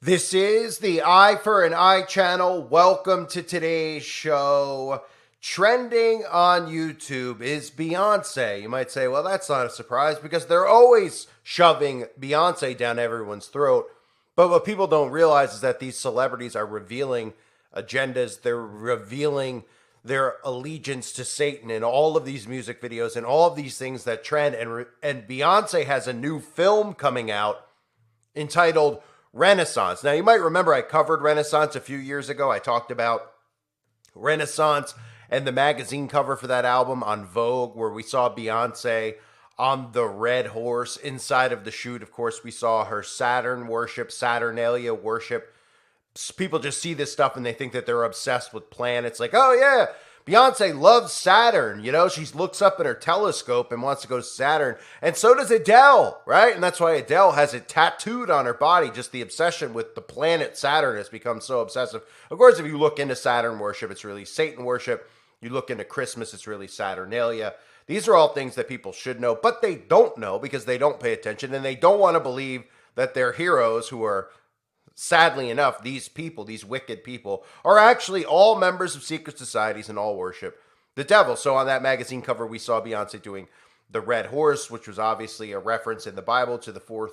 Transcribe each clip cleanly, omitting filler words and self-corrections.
This is the Eye for an Eye channel. Welcome to today's show. Trending on YouTube is Beyonce. You might say, well, that's not a surprise because they're always shoving Beyonce down everyone's throat. But what people don't realize is that these celebrities are revealing agendas. They're revealing their allegiance to Satan in all of these music videos and all of these things that trend. And Beyonce has a new film coming out entitled Renaissance. Now, you might remember I covered Renaissance a few years ago. I talked about Renaissance and the magazine cover for that album on Vogue, where we saw Beyonce on the red horse. Inside of the shoot, of course, we saw her Saturn worship, Saturnalia worship. People just see this stuff and they think that they're obsessed with planets. Like, oh yeah, Beyonce loves Saturn. You know, she looks up at her telescope and wants to go to Saturn. And so does Adele, right? And that's why Adele has it tattooed on her body. Just the obsession with the planet Saturn has become so obsessive. Of course, if you look into Saturn worship, it's really Satan worship. You look into Christmas, it's really Saturnalia. These are all things that people should know, but they don't know because they don't pay attention and they don't want to believe that their heroes, who are, sadly enough, these people, these wicked people, are actually all members of secret societies and all worship the devil. So on that magazine cover, we saw Beyonce doing the red horse, which was obviously a reference in the Bible to the four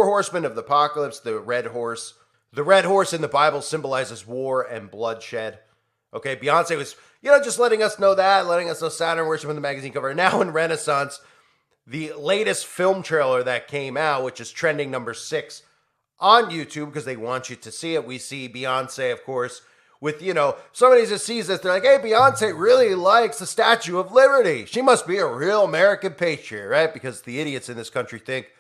horsemen of the apocalypse. The red horse in the Bible symbolizes war and bloodshed. Okay, Beyonce was, just letting us know that, letting us know Saturn worship in the magazine cover. Now in Renaissance, the latest film trailer that came out, which is trending number 6 on YouTube, because they want you to see it. We see Beyonce, of course, with, somebody just sees this. They're like, hey, Beyonce really likes the Statue of Liberty. She must be a real American patriot, right? Because the idiots in this country think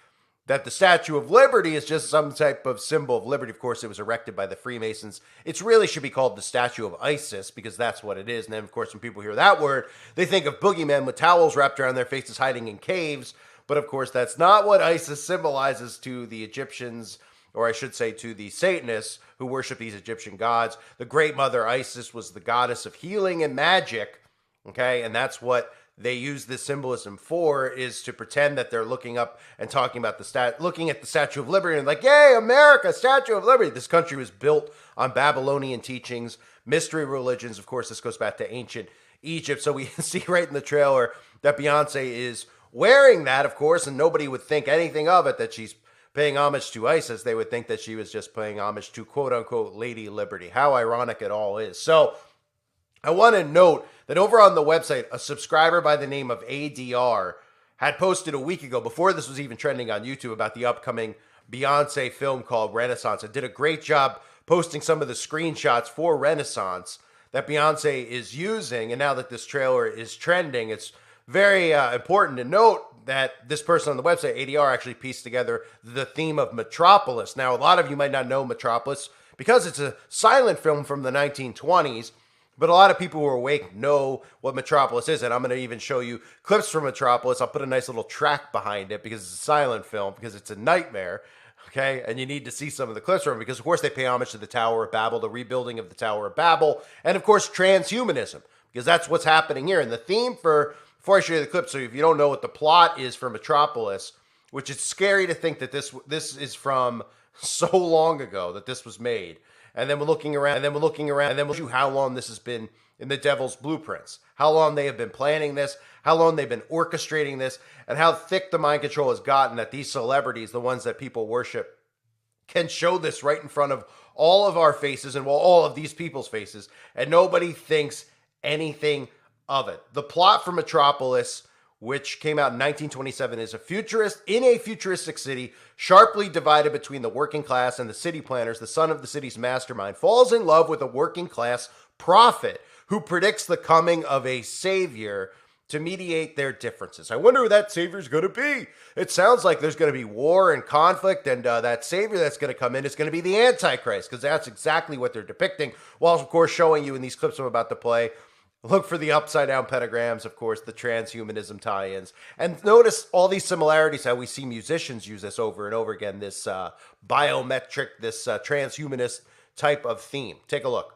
that the Statue of Liberty is just some type of symbol of liberty. Of course, it was erected by the Freemasons. It really should be called the Statue of Isis, because that's what it is. And then, of course, when people hear that word, they think of boogeymen with towels wrapped around their faces hiding in caves. But, of course, that's not what Isis symbolizes to the Egyptians, or I should say to the Satanists who worship these Egyptian gods. The Great Mother Isis was the goddess of healing and magic, okay? And that's what they use this symbolism for, is to pretend that they're looking up and talking about looking at the Statue of Liberty and like, yay, America, Statue of Liberty. This country was built on Babylonian teachings, mystery religions. Of course, this goes back to ancient Egypt. So we see right in the trailer that Beyonce is wearing that, of course, and nobody would think anything of it, that she's paying homage to ISIS. They would think that she was just paying homage to quote-unquote Lady Liberty. How ironic it all is. So I want to note that over on the website, a subscriber by the name of ADR had posted a week ago, before this was even trending on YouTube, about the upcoming Beyonce film called Renaissance, and did a great job posting some of the screenshots for Renaissance that Beyonce is using. And now that this trailer is trending, it's very important to note that this person on the website, ADR, actually pieced together the theme of Metropolis. Now, a lot of you might not know Metropolis because it's a silent film from the 1920s, but a lot of people who are awake know what Metropolis is, and I'm going to even show you clips from Metropolis. I'll put a nice little track behind it because it's a silent film, because it's a nightmare, okay? And you need to see some of the clips from it because, of course, they pay homage to the Tower of Babel, the rebuilding of the Tower of Babel, and, of course, transhumanism, because that's what's happening here. And the theme before I show you the clip, so if you don't know what the plot is for Metropolis, which is scary to think that this is from so long ago that this was made. And then we're looking around, and then we'll show you how long this has been in the devil's blueprints, how long they have been planning this, how long they've been orchestrating this, and how thick the mind control has gotten that these celebrities, the ones that people worship, can show this right in front of all of our faces and all of these people's faces, and nobody thinks anything of it. The plot for Metropolis, which came out in 1927, is in a futuristic city, sharply divided between the working class and the city planners. The son of the city's mastermind falls in love with a working class prophet who predicts the coming of a savior to mediate their differences. I wonder who that savior is going to be. It sounds like there's going to be war and conflict, and that savior that's going to come in is going to be the Antichrist, because that's exactly what they're depicting, while, of course, showing you in these clips I'm about to play. Look for the upside-down pentagrams, of course, the transhumanism tie-ins. And notice all these similarities, how we see musicians use this over and over again, this biometric, this transhumanist type of theme. Take a look.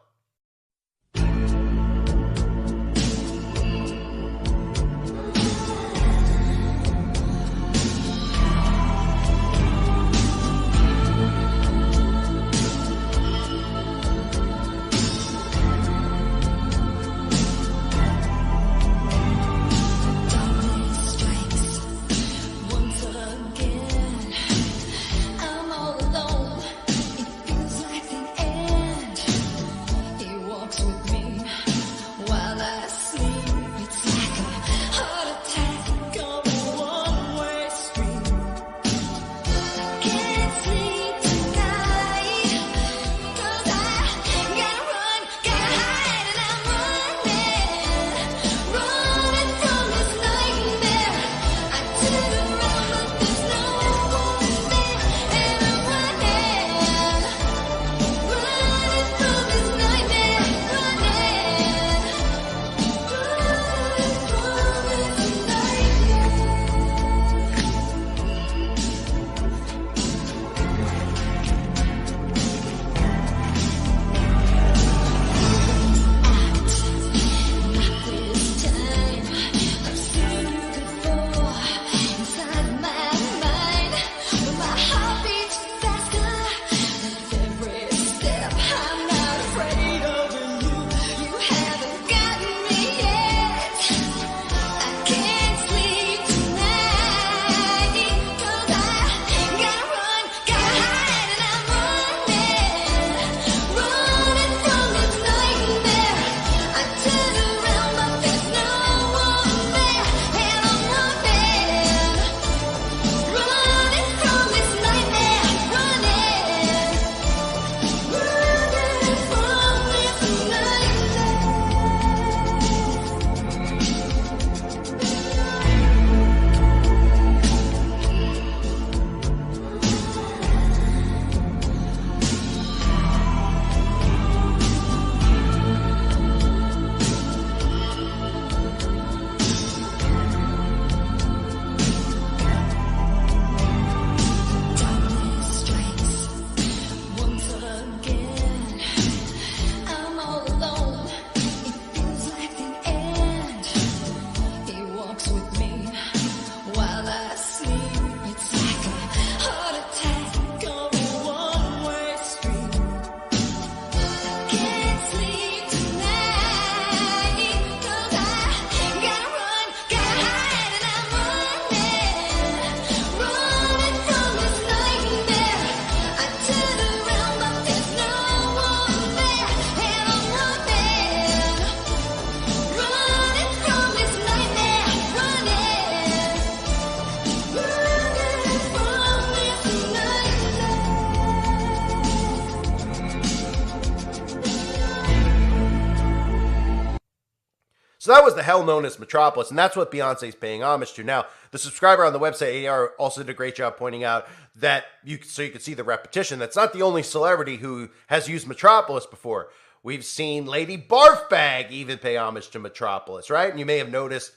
So that was the hell known as Metropolis, and that's what Beyonce's paying homage to. Now, the subscriber on the website, AR, also did a great job pointing out that you could see the repetition. That's not the only celebrity who has used Metropolis before. We've seen Lady Barfbag even pay homage to Metropolis, right? And you may have noticed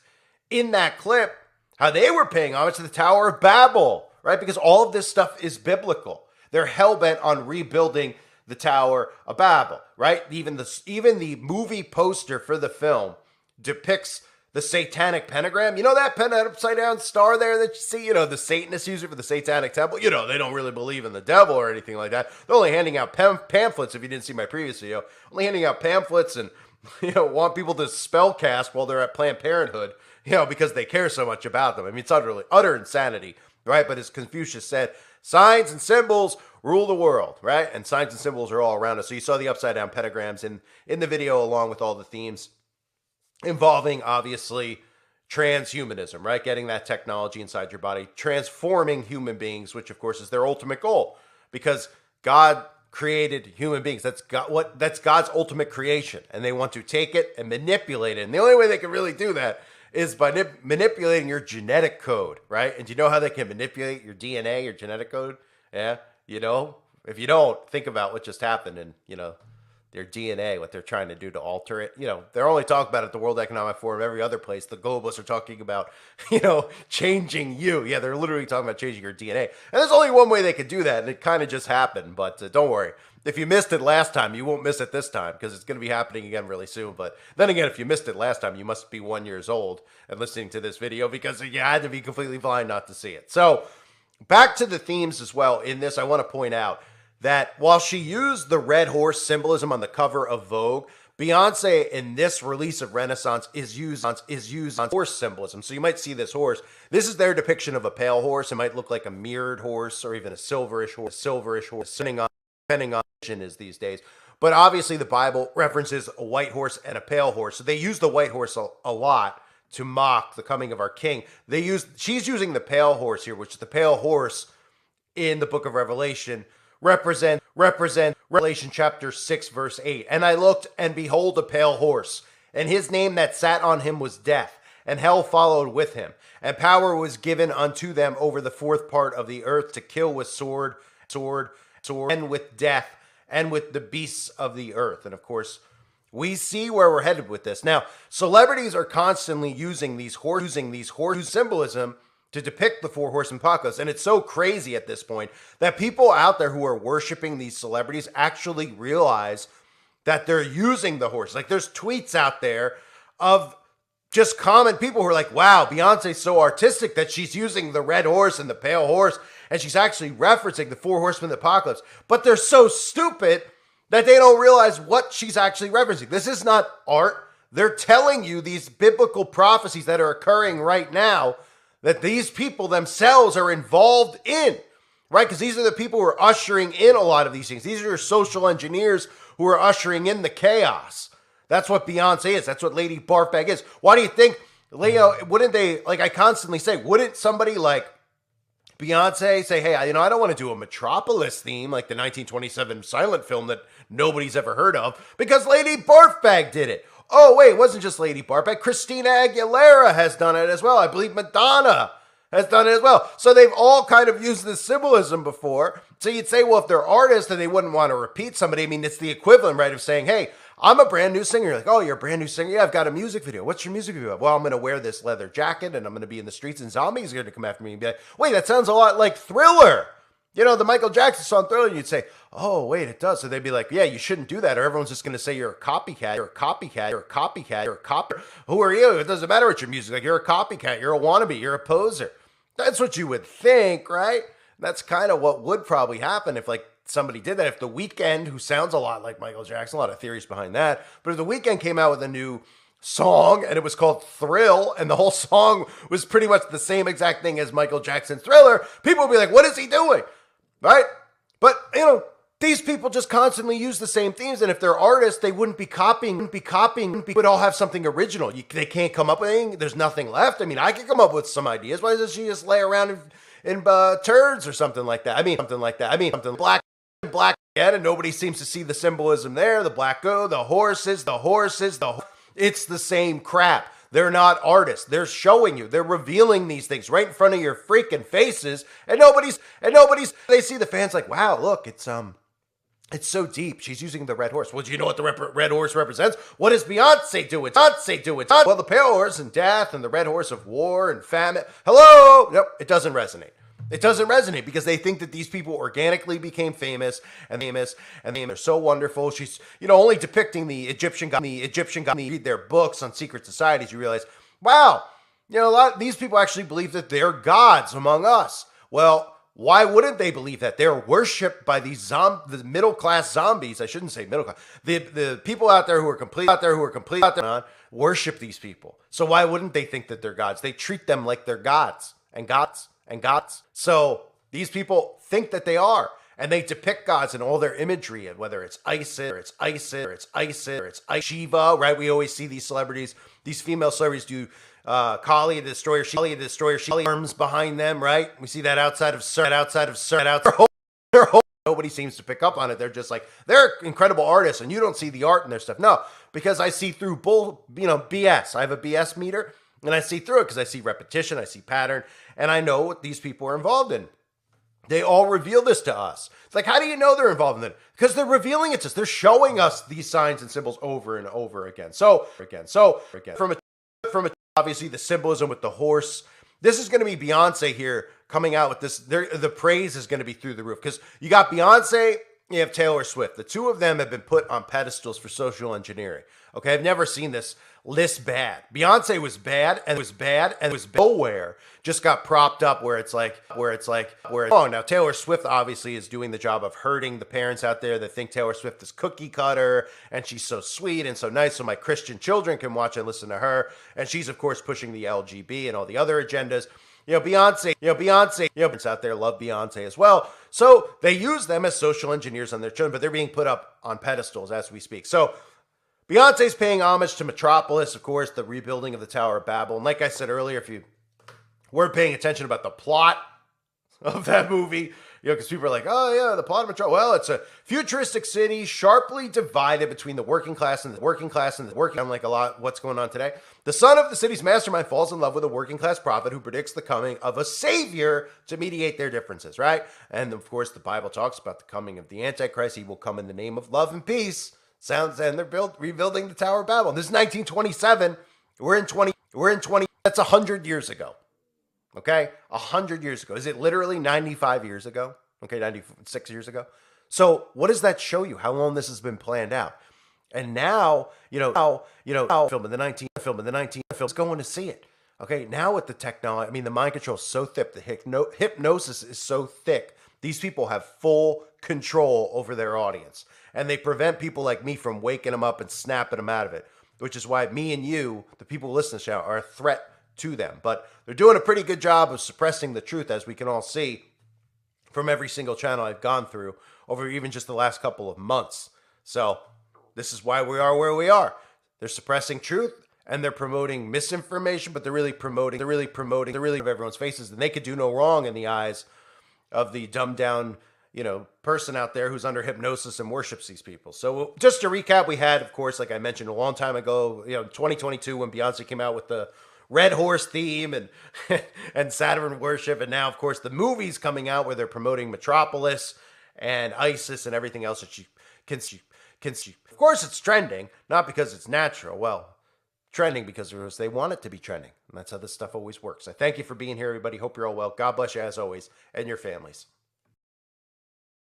in that clip how they were paying homage to the Tower of Babel, right? Because all of this stuff is biblical. They're hell-bent on rebuilding the Tower of Babel, right? Even the movie poster for the film depicts the satanic pentagram. You know that upside down star there that you see? The Satanists use it for the satanic temple. They don't really believe in the devil or anything like that. They're only handing out pamphlets, if you didn't see my previous video, only handing out pamphlets and, want people to spell cast while they're at Planned Parenthood, because they care so much about them. I mean, it's utter insanity, right? But as Confucius said, signs and symbols rule the world, right? And signs and symbols are all around us. So you saw the upside down pentagrams in the video along with all the themes involving, obviously, transhumanism, right? Getting that technology inside your body, transforming human beings, which, of course, is their ultimate goal. Because God created human beings. That's God's ultimate creation. And they want to take it and manipulate it. And the only way they can really do that is by manipulating your genetic code, right? And do you know how they can manipulate your DNA, your genetic code? Yeah, if you don't, think about what just happened and, their DNA, what they're trying to do to alter it. They're only talking about it at the World Economic Forum, every other place. The globalists are talking about, changing you. Yeah, they're literally talking about changing your DNA. And there's only one way they could do that, and it kind of just happened. But don't worry. If you missed it last time, you won't miss it this time because it's going to be happening again really soon. But then again, if you missed it last time, you must be 1 year old and listening to this video because you had to be completely blind not to see it. So back to the themes as well. In this, I want to point out that while she used the red horse symbolism on the cover of Vogue, Beyonce in this release of Renaissance is used on horse symbolism. So you might see this horse. This is their depiction of a pale horse. It might look like a mirrored horse or even a silverish horse, depending on vision is these days. But obviously the Bible references a white horse and a pale horse. So they use the white horse a lot to mock the coming of our king. She's using the pale horse here, which is the pale horse in the book of Revelation represent Revelation chapter 6, verse 8. And I looked, and behold, a pale horse, and his name that sat on him was Death, and hell followed with him. And power was given unto them over the fourth part of the earth to kill with sword, and with death, and with the beasts of the earth. And of course, we see where we're headed with this. Now, celebrities are constantly using these horse symbolism to depict the four horsemen apocalypse. And it's so crazy at this point that people out there who are worshiping these celebrities actually realize that they're using the horse. Like there's tweets out there of just common people who are like, wow, Beyonce's so artistic that she's using the red horse and the pale horse, and she's actually referencing the four horsemen of the apocalypse. But they're so stupid that they don't realize what she's actually referencing. This is not art. They're telling you these biblical prophecies that are occurring right now that these people themselves are involved in, right? Because these are the people who are ushering in a lot of these things. These are social engineers who are ushering in the chaos. That's what Beyonce is. That's what Lady Barfbag is. Why do you think, wouldn't they, like I constantly say, wouldn't somebody like Beyonce say, hey, I don't want to do a Metropolis theme like the 1927 silent film that nobody's ever heard of because Lady Barfbag did it. Oh, wait, it wasn't just Lady Barfbag. Christina Aguilera has done it as well. I believe Madonna has done it as well. So they've all kind of used this symbolism before. So you'd say, well, if they're artists, then they wouldn't want to repeat somebody. I mean, it's the equivalent, right, of saying, hey, I'm a brand new singer. You're like, oh, you're a brand new singer? Yeah, I've got a music video. What's your music video? Well, I'm going to wear this leather jacket, and I'm going to be in the streets, and zombies are going to come after me and be like, wait, that sounds a lot like Thriller. The Michael Jackson song Thriller, and you'd say, oh, wait, it does. So they'd be like, yeah, you shouldn't do that, or everyone's just going to say you're a copycat, you're a copycat, you're a copycat, you're a copycat. Who are you? It doesn't matter what your music, like you're a copycat, you're a wannabe, you're a poser. That's what you would think, right? That's kind of what would probably happen if like somebody did that. If The Weeknd, who sounds a lot like Michael Jackson, a lot of theories behind that, but if The Weeknd came out with a new song and it was called Thrill and the whole song was pretty much the same exact thing as Michael Jackson's Thriller, people would be like, what is he doing? Right? But, these people just constantly use the same themes, and if they're artists, they wouldn't be copying, would all have something original. They can't come up with anything. There's nothing left. I mean, I could come up with some ideas. Why doesn't she just lay around in turds or something like that? I mean, something black again, and nobody seems to see the symbolism there. The black the horses, It's the same crap. They're not artists. They're showing you. They're revealing these things right in front of your freaking faces, and they see the fans like, wow, look, it's so deep. She's using the red horse. Well, do you know what the red horse represents? What does Beyonce do? Beyonce do it. Well, the pale horse and death and the red horse of war and famine. Hello? Nope, it doesn't resonate. It doesn't resonate because they think that these people organically became famous and they're so wonderful. She's, only depicting the Egyptian god. Read their books on secret societies, you realize, wow, a lot of these people actually believe that they're gods among us. Well, why wouldn't they believe that? They're worshipped by these the middle-class zombies. I shouldn't say middle class. The people out there who are complete worship these people. So why wouldn't they think that they're gods? They treat them like they're gods and gods. So these people think that they are, and they depict gods in all their imagery, and whether it's Isis, Shiva, right? We always see these celebrities, these female celebrities do Kali the Destroyer, she arms behind them, right? We see that outside of nobody seems to pick up on it. They're just like, they're incredible artists, and you don't see the art in their stuff. No, because I see through BS. I have a BS meter. And I see through it because I see repetition, I see pattern, and I know what these people are involved in. They all reveal this to us. It's like, how do you know they're involved in it? Because they're revealing it to us. They're showing us these signs and symbols over and over again. So from obviously the symbolism with the horse, this is going to be Beyonce here coming out with this. The praise is going to be through the roof because you got Beyonce, you have Taylor Swift. The two of them have been put on pedestals for social engineering. Okay, I've never seen this bad. Beyonce was bad and was nowhere. Just got propped up where it's like, oh, now Taylor Swift obviously is doing the job of hurting the parents out there that think Taylor Swift is cookie cutter and she's so sweet and so nice so my Christian children can watch and listen to her. And she's, of course, pushing the LGB and all the other agendas. Beyonce, parents out there love Beyonce as well. So they use them as social engineers on their children, but they're being put up on pedestals as we speak. So Beyonce's paying homage to Metropolis, of course, the rebuilding of the Tower of Babel. And like I said earlier, if you weren't paying attention about the plot of that movie, because people are like, oh yeah, the plot of Metropolis. Well, it's a futuristic city sharply divided between the working class and the working. I'm like a lot what's going on today. The son of the city's mastermind falls in love with a working class prophet who predicts the coming of a savior to mediate their differences, right? And of course, the Bible talks about the coming of the Antichrist. He will come in the name of love and peace. And they're rebuilding the Tower of Babel. This is 1927. We're in 20. That's 100 years ago. Okay, 100 years ago. Is it literally 95 years ago? Okay, 96 years ago. So what does that show you? How long this has been planned out? And now, film in the 19 going to see it. Okay, now with the technology, I mean, the mind control is so thick. The hypnosis is so thick. These people have full control over their audience. And they prevent people like me from waking them up and snapping them out of it, which is why me and you, the people who listen to the show, are a threat to them. But they're doing a pretty good job of suppressing the truth, as we can all see from every single channel I've gone through over even just the last couple of months. So this is why we are where we are. They're suppressing truth and they're promoting misinformation, but they're really promoting of everyone's faces. And they could do no wrong in the eyes of the dumbed down person out there who's under hypnosis and worships these people. So just to recap, we had, of course, like I mentioned a long time ago, 2022 when Beyonce came out with the red horse theme and and Saturn worship. And now, of course, the movie's coming out where they're promoting Metropolis and ISIS and everything else that she can. Of course, it's trending, not because it's natural. Well, trending because they want it to be trending. And that's how this stuff always works. I thank you for being here, everybody. Hope you're all well. God bless you as always and your families.